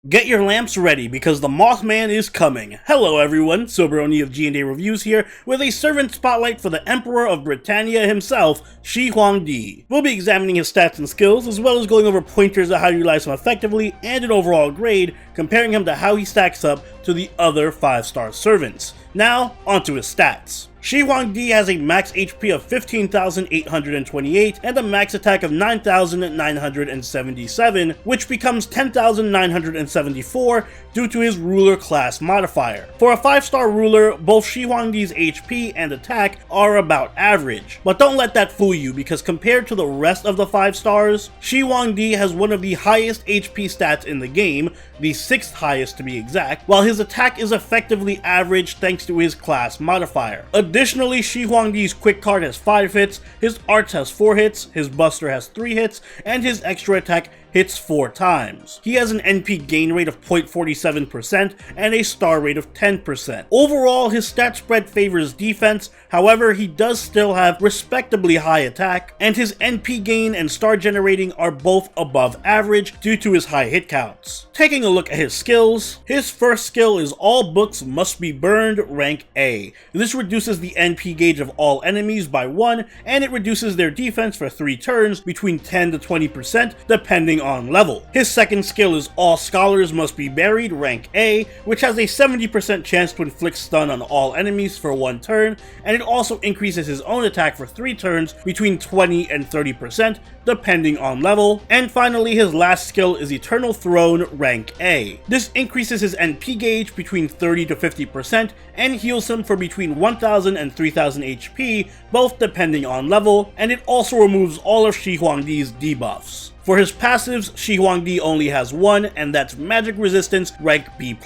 Get your lamps ready because the Mothman is coming. Hello everyone, Soberoni of G&A Reviews here with a servant spotlight for the Emperor of Britannia himself, Shi Huang. We'll be examining his stats and skills as well as going over pointers on how to utilize him effectively and an overall grade, comparing him to how he stacks up to the other 5-star servants. Now, onto his stats. Shi Huang has a max HP of 15,828 and a max attack of 9,977, which becomes 10,974 due to his ruler class modifier. For a 5-star ruler, both Shi Huang's HP and attack are about average. But don't let that fool you, because compared to the rest of the 5 stars, Shi Huang has one of the highest HP stats in the game, the 6th highest to be exact, while his attack is effectively average thanks to his class modifier. Additionally, Shi Huang's quick card has 5 hits, his arts has 4 hits, his buster has 3 hits, and his extra attack hits 4 times. He has an NP gain rate of 0.47% and a star rate of 10%. Overall, his stat spread favors defense, however he does still have respectably high attack, and his NP gain and star generating are both above average due to his high hit counts. Taking a look at his skills, his first skill is All Books Must Be Burned, rank A. This reduces the NP gauge of all enemies by 1, and it reduces their defense for 3 turns between 10 to 20% depending on level. His second skill is All Scholars Must Be Buried, rank A, which has a 70% chance to inflict stun on all enemies for 1 turn, and it also increases his own attack for 3 turns between 20 and 30% depending on level. And finally, his last skill is Eternal Throne, rank A. This increases his NP gauge between 30 to 50% and heals him for between 1000 and 3000 HP, both depending on level, and it also removes all of Shi Huang's debuffs. For his passives, Shi Huang only has 1, and that's Magic Resistance, rank B+.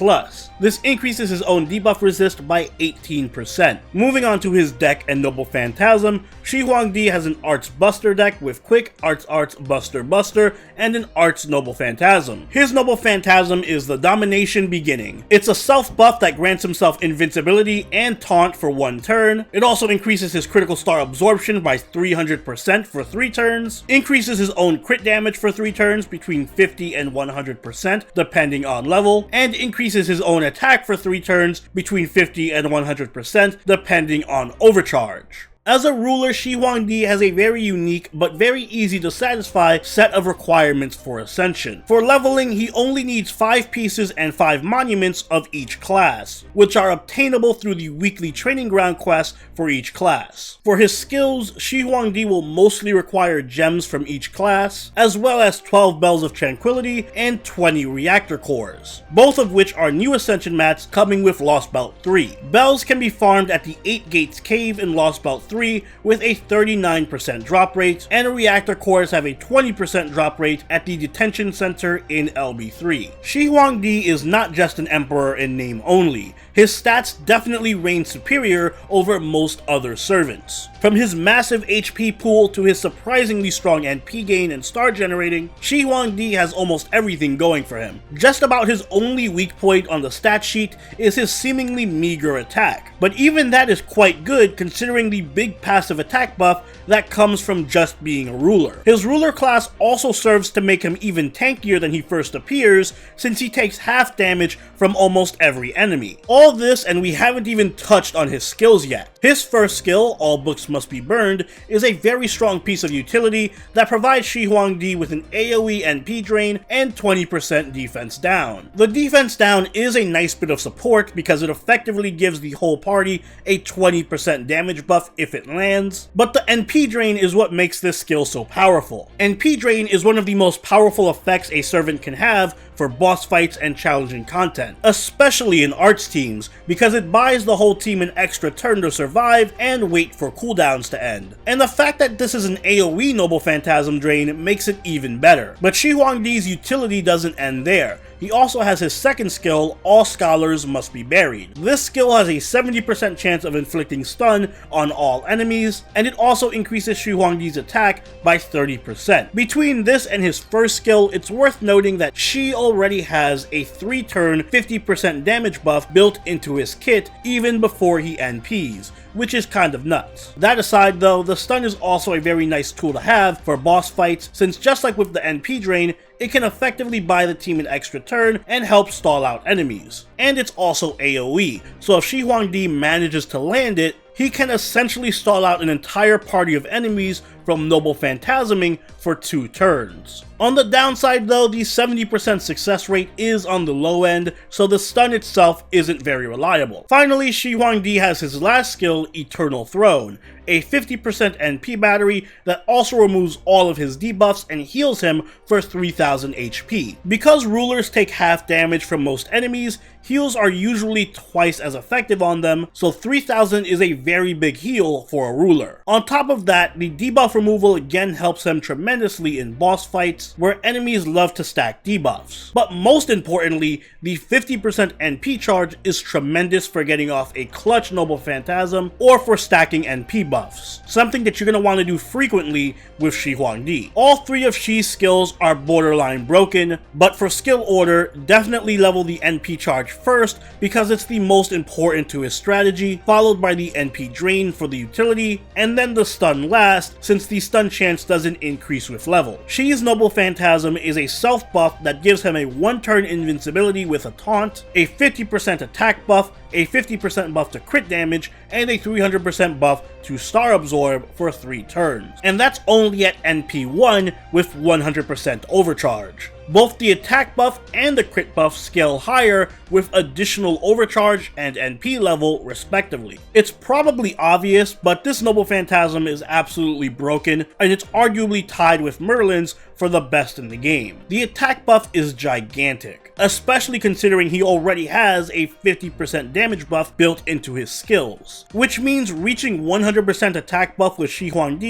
This increases his own debuff resist by 18%. Moving on to his deck and Noble Phantasm, Shi Huang has an Arts Buster deck with Quick, Arts Buster, and an Arts Noble Phantasm. His Noble Phantasm is the Domination Beginning. It's a self buff that grants himself invincibility and taunt for 1 turn. It also increases his critical star absorption by 300% for 3 turns, increases his own crit damage for 3 turns between 50 and 100% depending on level, and increases his own attack for 3 turns between 50 and 100% depending on overcharge. As a ruler, Shi Huang has a very unique but very easy to satisfy set of requirements for Ascension. For leveling, he only needs 5 pieces and 5 monuments of each class, which are obtainable through the weekly training ground quests for each class. For his skills, Shi Huang will mostly require gems from each class, as well as 12 Bells of Tranquility and 20 Reactor Cores, both of which are new Ascension mats coming with Lost Belt 3. Bells can be farmed at the 8 Gates Cave in Lost Belt 3 with a 39% drop rate, and Reactor Cores have a 20% drop rate at the Detention Center in LB3. Shi Huang is not just an Emperor in name only. His stats definitely reign superior over most other servants. From his massive HP pool to his surprisingly strong NP gain and star generating, Shi Huang has almost everything going for him. Just about his only weak point on the stat sheet is his seemingly meager attack, but even that is quite good considering the big passive attack buff that comes from just being a ruler. His ruler class also serves to make him even tankier than he first appears, since he takes half damage from almost every enemy. All this, and we haven't even touched on his skills yet. His first skill, All Books Must Be Burned, is a very strong piece of utility that provides Shi Huang with an AoE NP drain and 20% defense down. The defense down is a nice bit of support because it effectively gives the whole party a 20% damage buff if it lands, but the NP drain is what makes this skill so powerful. NP drain is one of the most powerful effects a servant can have for boss fights and challenging content, especially in arts teams, because it buys the whole team an extra turn to survive and wait for cooldowns to end. And the fact that this is an AoE Noble Phantasm drain makes it even better. But Shi Huang's utility doesn't end there. He also has his second skill, All Scholars Must Be Buried. This skill has a 70% chance of inflicting stun on all enemies, and it also increases Shi Huang's attack by 30%. Between this and his first skill, it's worth noting that Shi already has a 3-turn 50% damage buff built into his kit even before he NPs, which is kind of nuts. That aside though, the stun is also a very nice tool to have for boss fights, since just like with the NP drain, it can effectively buy the team an extra turn and help stall out enemies. And it's also AoE, so if Shi Huang manages to land it, he can essentially stall out an entire party of enemies from Noble Phantasming for 2 turns. On the downside though, the 70% success rate is on the low end, so the stun itself isn't very reliable. Finally, Shi Huang has his last skill, Eternal Throne, a 50% NP battery that also removes all of his debuffs and heals him for 3000 HP. Because rulers take half damage from most enemies, heals are usually twice as effective on them, so 3000 is a very big heal for a ruler. On top of that, the debuff removal again helps him tremendously in boss fights, where enemies love to stack debuffs. But most importantly, the 50% NP charge is tremendous for getting off a clutch Noble Phantasm or for stacking NP buffs, something that you're going to want to do frequently with Shi Huang. All 3 of Shi's skills are borderline broken, but for skill order, definitely level the NP charge first because it's the most important to his strategy, followed by the NP drain for the utility, and then the stun last, since the stun chance doesn't increase with level. Shi's Noble Phantasm is a self buff that gives him a 1-turn invincibility with a taunt, a 50% attack buff, a 50% buff to crit damage, and a 300% buff to Star Absorb for 3 turns. And that's only at NP 1 with 100% overcharge. Both the attack buff and the crit buff scale higher with additional overcharge and NP level respectively. It's probably obvious, but this Noble Phantasm is absolutely broken, and it's arguably tied with Merlin's for the best in the game. The attack buff is gigantic, especially considering he already has a 50% damage buff built into his skills, which means reaching 100% attack buff with Shi Huang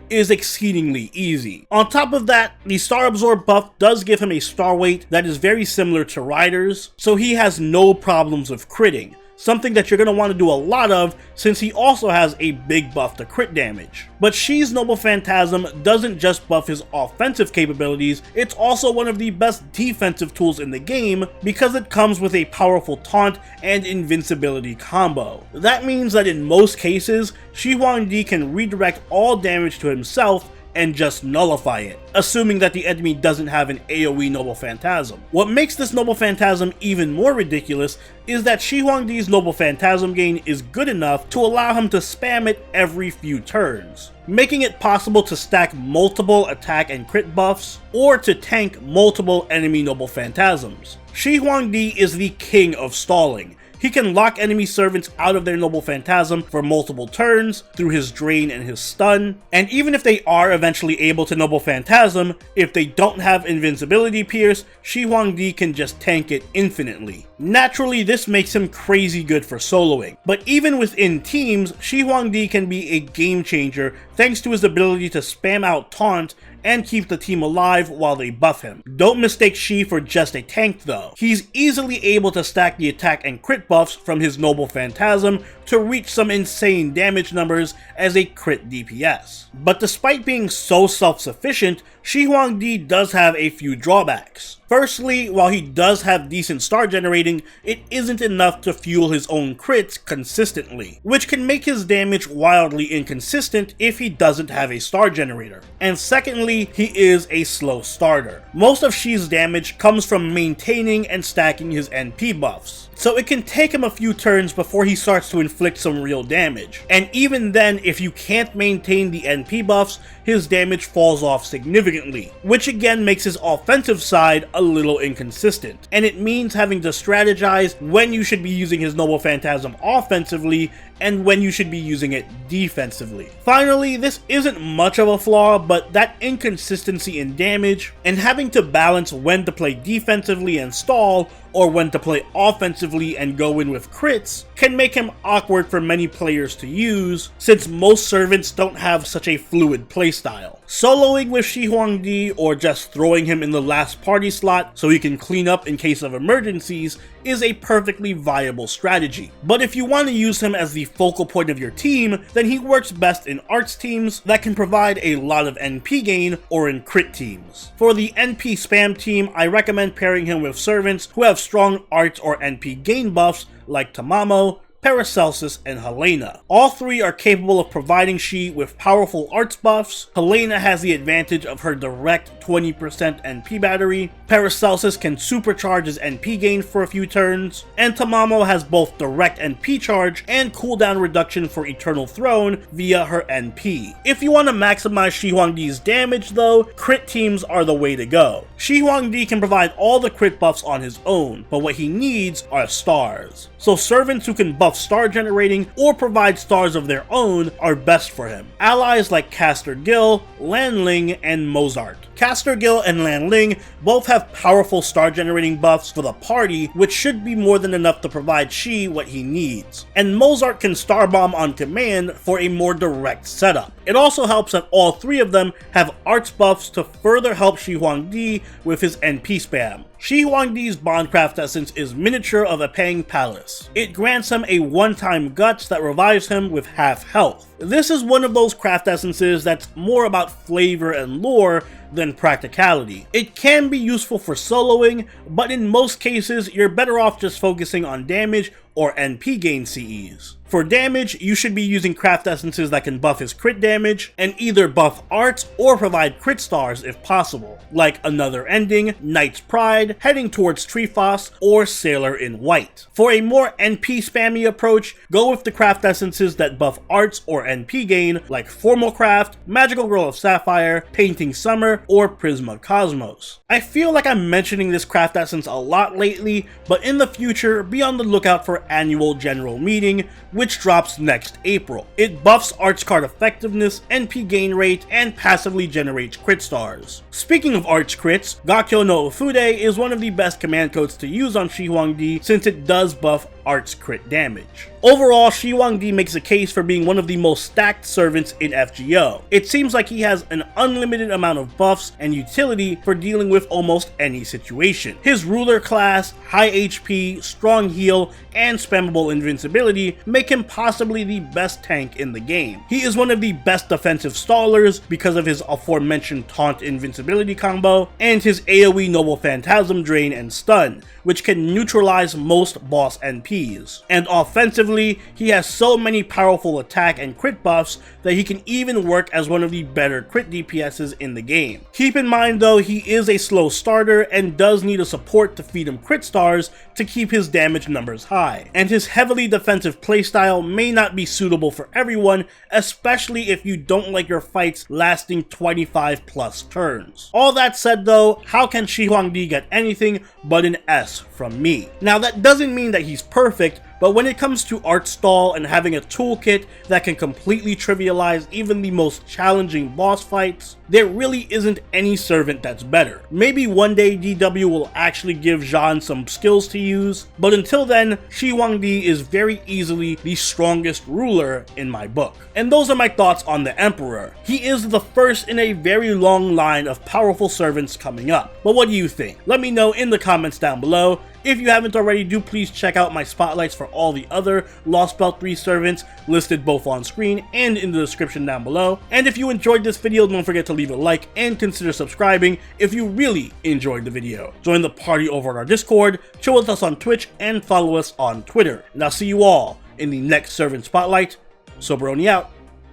is exceedingly easy. On top of that, the Star Absorb buff does give him a star weight that is very similar to Ryder's, so he has no problems with critting, something that you're going to want to do a lot of since he also has a big buff to crit damage. But Shi's Noble Phantasm doesn't just buff his offensive capabilities, it's also one of the best defensive tools in the game because it comes with a powerful taunt and invincibility combo. That means that in most cases, Shi Huang can redirect all damage to himself and just nullify it, assuming that the enemy doesn't have an AoE Noble Phantasm. What makes this Noble Phantasm even more ridiculous is that Shi Huang's Noble Phantasm gain is good enough to allow him to spam it every few turns, making it possible to stack multiple attack and crit buffs, or to tank multiple enemy Noble Phantasms. Shi Huang is the king of stalling. He can lock enemy servants out of their Noble Phantasm for multiple turns through his drain and his stun, and even if they are eventually able to Noble Phantasm, if they don't have Invincibility Pierce, Shi Huang can just tank it infinitely. Naturally, this makes him crazy good for soloing, but even within teams, Shi Huang can be a game changer thanks to his ability to spam out taunt and keep the team alive while they buff him. Don't mistake Shi for just a tank though. He's easily able to stack the attack and crit buffs from his Noble Phantasm to reach some insane damage numbers as a crit DPS. But despite being so self-sufficient, Shi Huang does have a few drawbacks. Firstly, while he does have decent star generating, it isn't enough to fuel his own crits consistently, which can make his damage wildly inconsistent if he doesn't have a star generator. And secondly, he is a slow starter. Most of Shi's damage comes from maintaining and stacking his NP buffs, so it can take him a few turns before he starts to inflict some real damage. And even then, if you can't maintain the NP buffs, his damage falls off significantly, which again makes his offensive side a little inconsistent, and it means having to strategize when you should be using his Noble Phantasm offensively and when you should be using it defensively. Finally, this isn't much of a flaw, but that inconsistency in damage and having to balance when to play defensively and stall or when to play offensively and go in with crits can make him awkward for many players to use, since most servants don't have such a fluid playstyle. Soloing with Shi Huang or just throwing him in the last party slot so he can clean up in case of emergencies is a perfectly viable strategy. But if you want to use him as the focal point of your team, then he works best in arts teams that can provide a lot of NP gain or in crit teams. For the NP spam team, I recommend pairing him with servants who have strong arts or NP gain buffs like Tamamo, Paracelsus, and Helena. All three are capable of providing Shi with powerful arts buffs. Helena has the advantage of her direct 20% NP battery. Paracelsus can supercharge his NP gain for a few turns, and Tamamo has both direct NP charge and cooldown reduction for Eternal Throne via her NP. If you want to maximize Shi Huangdi's damage though, crit teams are the way to go. Shi Huangdi can provide all the crit buffs on his own, but what he needs are stars. So servants who can buff star generating or provide stars of their own are best for him. Allies like Caster Gil, Lan Ling, and Mozart. Caster Gil and Lan Ling both have powerful star generating buffs for the party, which should be more than enough to provide Shi what he needs. And Mozart can star bomb on command for a more direct setup. It also helps that all three of them have arts buffs to further help Shi Huangdi with his NP spam. Shi Huangdi's Bondcraft Essence is miniature of a Pang Palace. It grants him a one-time Guts that revives him with half health. This is one of those craft essences that's more about flavor and lore than practicality. It can be useful for soloing, but in most cases you're better off just focusing on damage or NP gain CEs. For damage, you should be using craft essences that can buff his crit damage, and either buff arts or provide crit stars if possible, like Another Ending, Knight's Pride, Heading Towards Treefoss, or Sailor in White. For a more NP spammy approach, go with the craft essences that buff arts or NP gain, like Formal Craft, Magical Girl of Sapphire, Painting Summer, or Prisma Cosmos. I feel like I'm mentioning this craft essence a lot lately, but in the future, be on the lookout for Annual General Meeting, which drops next April. It buffs arts card effectiveness, NP gain rate, and passively generates crit stars. Speaking of arts crits, Gakyo no Ufude is one of the best command codes to use on Shi Huangdi since it does buff arts crit damage. Overall, Shi Huangdi makes a case for being one of the most stacked servants in FGO. It seems like he has an unlimited amount of buffs and utility for dealing with almost any situation. His ruler class, high HP, strong heal, and spammable invincibility make him possibly the best tank in the game. He is one of the best defensive stallers because of his aforementioned taunt invincibility combo, and his AoE Noble Phantasm Drain and Stun, which can neutralize most boss NPs. And offensively, he has so many powerful attack and crit buffs that he can even work as one of the better crit DPSs in the game. Keep in mind though, he is a slow starter and does need a support to feed him crit stars to keep his damage numbers high. And his heavily defensive playstyle may not be suitable for everyone, especially if you don't like your fights lasting 25 plus turns. All that said though, how can Shi Huangdi get anything but an S from me? Now that doesn't mean that he's perfect, but when it comes to art stall and having a toolkit that can completely trivialize even the most challenging boss fights, there really isn't any servant that's better. Maybe one day DW will actually give Zhan some skills to use, but until then, Shi Huangdi is very easily the strongest ruler in my book. And those are my thoughts on the Emperor. He is the first in a very long line of powerful servants coming up. But what do you think? Let me know in the comments down below. If you haven't already, do please check out my spotlights for all the other Lost Belt 3 servants listed both on screen and in the description down below. And if you enjoyed this video, don't forget to leave a like and consider subscribing if you really enjoyed the video. Join the party over on our Discord, chill with us on Twitch, and follow us on Twitter. And I'll see you all in the next servant spotlight. Soberoni out.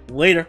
Later.